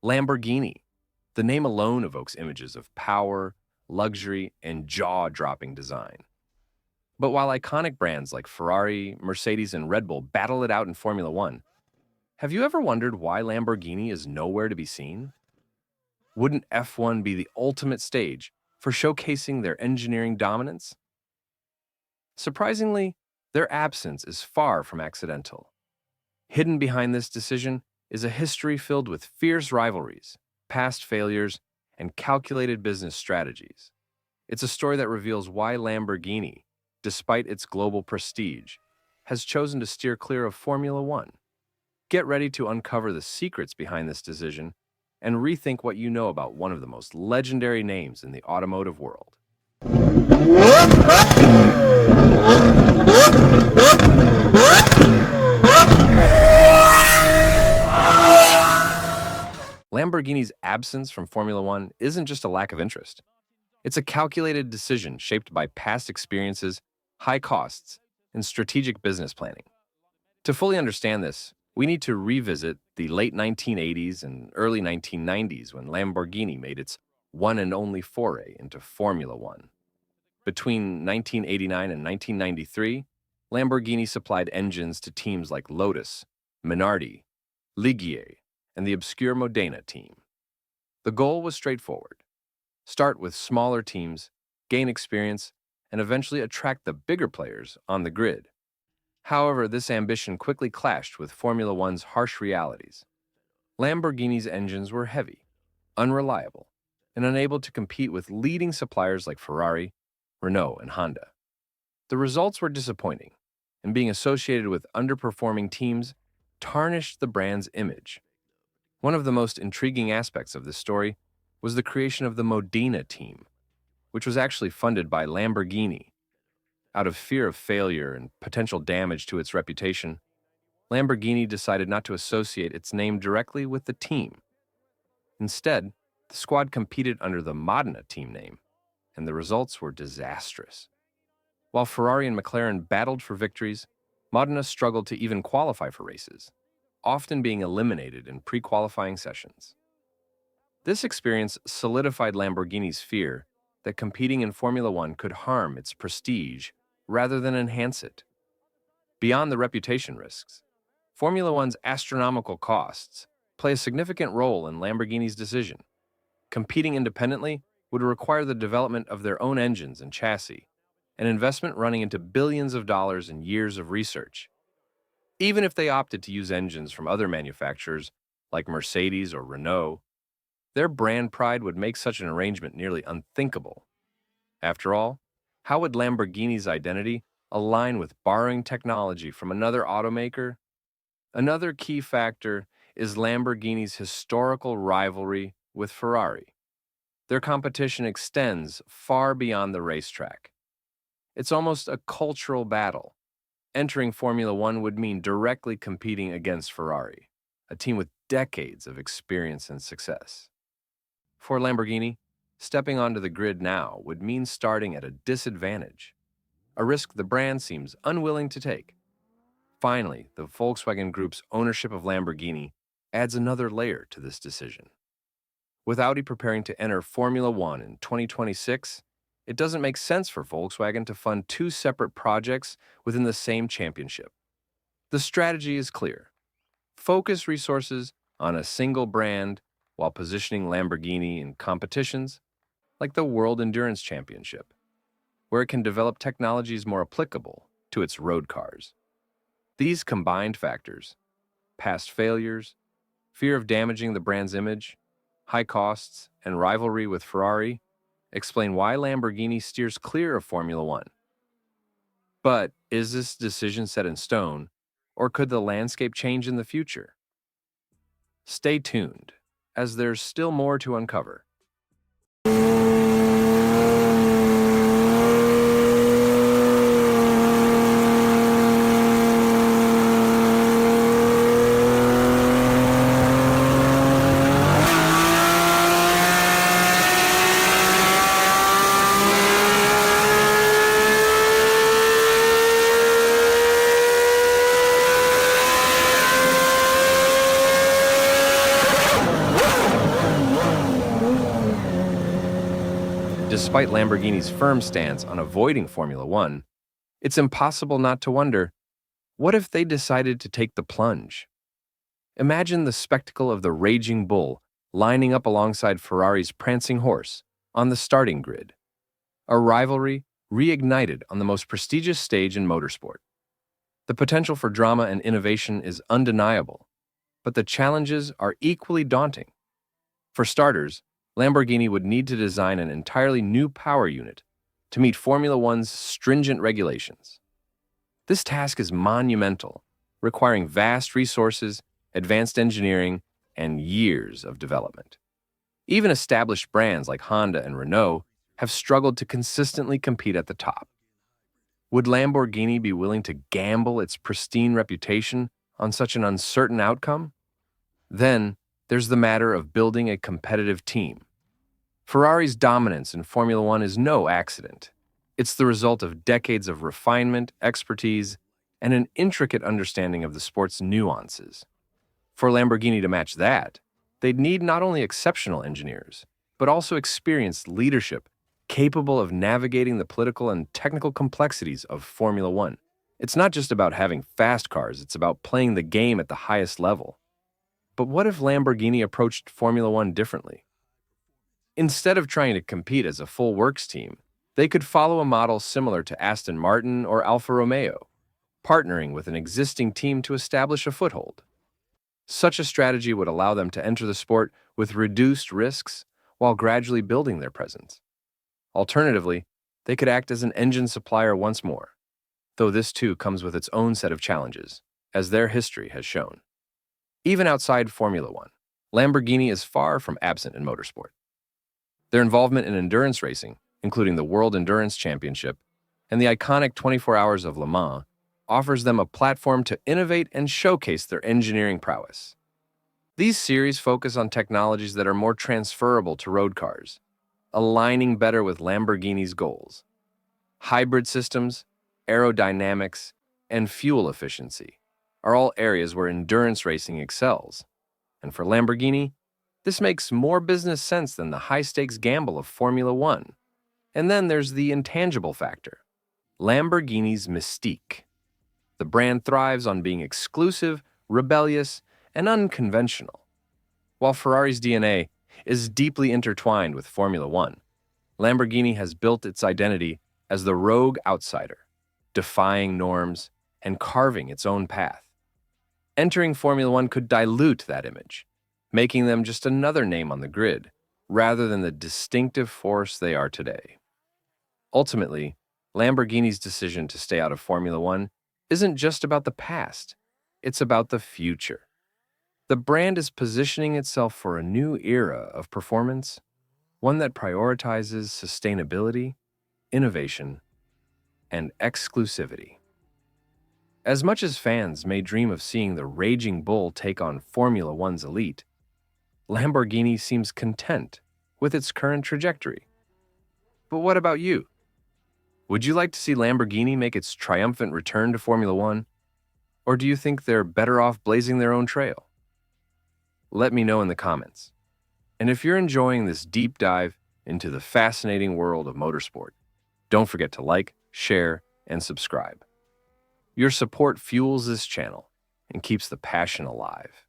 Lamborghini. The name alone evokes images of power, luxury, and jaw-dropping design. But while iconic brands like Ferrari, Mercedes, and Red Bull battle it out in Formula One, have you ever wondered why Lamborghini is nowhere to be seen? Wouldn't F1 be the ultimate stage for showcasing their engineering dominance? Surprisingly, their absence is far from accidental. Hidden behind this decision is a history filled with fierce rivalries, past failures, and calculated business strategies. It's a story that reveals why Lamborghini, despite its global prestige, has chosen to steer clear of Formula One. Get ready to uncover the secrets behind this decision and rethink what you know about one of the most legendary names in the automotive world. Lamborghini's absence from Formula One isn't just a lack of interest. It's a calculated decision shaped by past experiences, high costs, and strategic business planning. To fully understand this, we need to revisit the late 1980s and early 1990s when Lamborghini made its one and only foray into Formula One. Between 1989 and 1993, Lamborghini supplied engines to teams like Lotus, Minardi, Ligier, and the obscure Modena team. The goal was straightforward: start with smaller teams, gain experience, and eventually attract the bigger players on the grid. However, this ambition quickly clashed with Formula One's harsh realities. Lamborghini's engines were heavy, unreliable, and unable to compete with leading suppliers like Ferrari, Renault, and Honda. The results were disappointing, and being associated with underperforming teams tarnished the brand's image. One of the most intriguing aspects of this story was the creation of the Modena team, which was actually funded by Lamborghini. Out of fear of failure and potential damage to its reputation, Lamborghini decided not to associate its name directly with the team. Instead, the squad competed under the Modena team name, and the results were disastrous. While Ferrari and McLaren battled for victories, Modena struggled to even qualify for races, often being eliminated in pre-qualifying sessions. This experience solidified Lamborghini's fear that competing in Formula One could harm its prestige rather than enhance it. Beyond the reputation risks, Formula One's astronomical costs play a significant role in Lamborghini's decision. Competing independently would require the development of their own engines and chassis, an investment running into billions of dollars and years of research. Even if they opted to use engines from other manufacturers like Mercedes or Renault, their brand pride would make such an arrangement nearly unthinkable. After all, how would Lamborghini's identity align with borrowing technology from another automaker? Another key factor is Lamborghini's historical rivalry with Ferrari. Their competition extends far beyond the racetrack. It's almost a cultural battle. Entering Formula One would mean directly competing against Ferrari, a team with decades of experience and success. For Lamborghini, stepping onto the grid now would mean starting at a disadvantage, a risk the brand seems unwilling to take. Finally, the Volkswagen Group's ownership of Lamborghini adds another layer to this decision. With Audi preparing to enter Formula One in 2026, it doesn't make sense for Volkswagen to fund two separate projects within the same championship. The strategy is clear: focus resources on a single brand while positioning Lamborghini in competitions like the World Endurance Championship, where it can develop technologies more applicable to its road cars. These combined factors, past failures, fear of damaging the brand's image, high costs, and rivalry with Ferrari, explain why Lamborghini steers clear of Formula One. But is this decision set in stone, or could the landscape change in the future? Stay tuned, as there's still more to uncover. despite Lamborghini's firm stance on avoiding Formula One, it's impossible not to wonder, what if they decided to take the plunge? Imagine the spectacle of the raging bull lining up alongside Ferrari's prancing horse on the starting grid, a rivalry reignited on the most prestigious stage in motorsport. The potential for drama and innovation is undeniable, but the challenges are equally daunting. For starters, Lamborghini would need to design an entirely new power unit to meet Formula One's stringent regulations. This task is monumental, requiring vast resources, advanced engineering, and years of development. Even established brands like Honda and Renault have struggled to consistently compete at the top. Would Lamborghini be willing to gamble its pristine reputation on such an uncertain outcome? Then, there's the matter of building a competitive team. Ferrari's dominance in Formula One is no accident. It's the result of decades of refinement, expertise, and an intricate understanding of the sport's nuances. For Lamborghini to match that, they'd need not only exceptional engineers, but also experienced leadership capable of navigating the political and technical complexities of Formula One. It's not just about having fast cars, it's about playing the game at the highest level. But what if Lamborghini approached Formula One differently? Instead of trying to compete as a full works team, they could follow a model similar to Aston Martin or Alfa Romeo, partnering with an existing team to establish a foothold. Such a strategy would allow them to enter the sport with reduced risks while gradually building their presence. Alternatively, they could act as an engine supplier once more, though this too comes with its own set of challenges, as their history has shown. Even outside Formula One, Lamborghini is far from absent in motorsport. Their involvement in endurance racing, including the World Endurance Championship and the iconic 24 Hours of Le Mans, offers them a platform to innovate and showcase their engineering prowess. These series focus on technologies that are more transferable to road cars, aligning better with Lamborghini's goals. Hybrid systems, aerodynamics, and fuel efficiency are all areas where endurance racing excels. And for Lamborghini, this makes more business sense than the high-stakes gamble of Formula One. And then there's the intangible factor, Lamborghini's mystique. The brand thrives on being exclusive, rebellious, and unconventional. While Ferrari's DNA is deeply intertwined with Formula One, Lamborghini has built its identity as the rogue outsider, defying norms and carving its own path. Entering Formula One could dilute that image, making them just another name on the grid, rather than the distinctive force they are today. Ultimately, Lamborghini's decision to stay out of Formula One isn't just about the past, it's about the future. The brand is positioning itself for a new era of performance, one that prioritizes sustainability, innovation, and exclusivity. As much as fans may dream of seeing the raging bull take on Formula One's elite, Lamborghini seems content with its current trajectory. But what about you? Would you like to see Lamborghini make its triumphant return to Formula One? Or do you think they're better off blazing their own trail? Let me know in the comments. And if you're enjoying this deep dive into the fascinating world of motorsport, don't forget to like, share, and subscribe. Your support fuels this channel and keeps the passion alive.